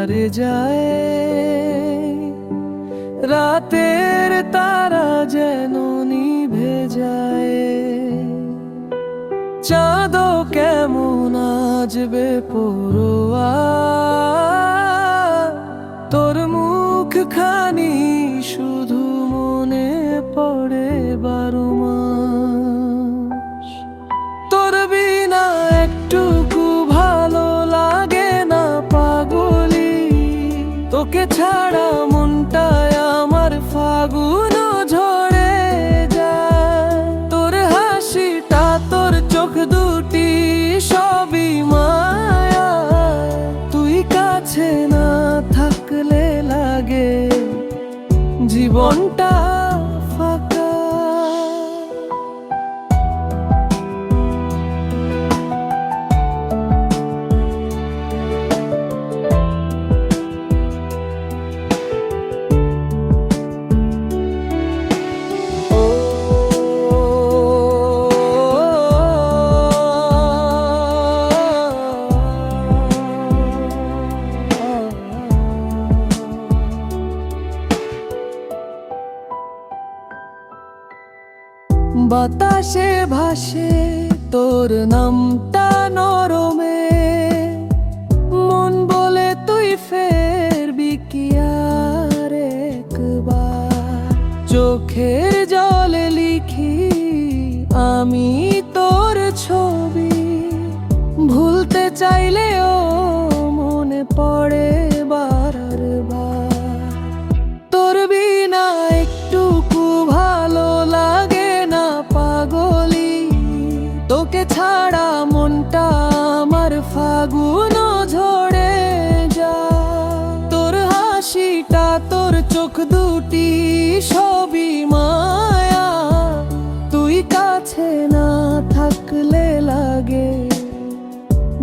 হারে যায়, রাতের তারা যেন নিভে যায়। চাঁদও কেমন আজবে পড়ুয়া, তোর মুখখানি শুধু মনে পড়ে 12 মাস। তোর বিনা একটুকু ভালো লাগে না পাগলি, তোকে ছাড়া মনটায় আমার ফাগুন ঝরে যায়। তোর হাসিটা, তোর চোখ দুটি সবই মায়া, তুই কাছে না থাকলে লাগে জীবনটা ফাঁকা। বাতাসে ভাসে তোর নামটা নরমে, মন বলে তুই ফেরবি কি আর একবার। চোখের জলে লিখি আমি তোর ছবি, ভুলতে চাইলেও মনে পড়ে বারবার। তোর বিনা একটুকু ভালো লাগে না পাগলি, তোকে ছাড়া মনটা আমার ফাগুন ঝরে যায়। তোর হাসিটা, তোর চোখ দুটি সবই মায়া, তুই কাছে না থাকলে লাগে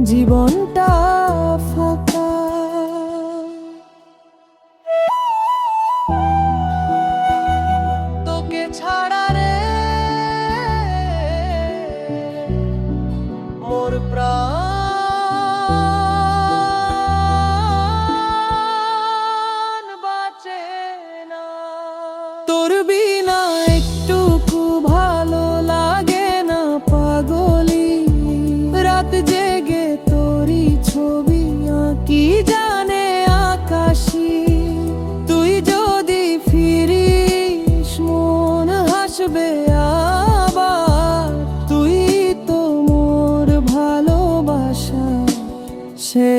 জীবনটা ফাঁকা। তোকে ছাড়া রে মোর প্রাণ বাঁচে না। তোর বিনা একটুকু ভালো লাগে না পাগলি, রাত জেগে তোরই ছবি আঁকি জানে আকাশি। তুই যদি ফিরিস মন হাসবে আবার, তুই তো মোর ভালোবাসা সে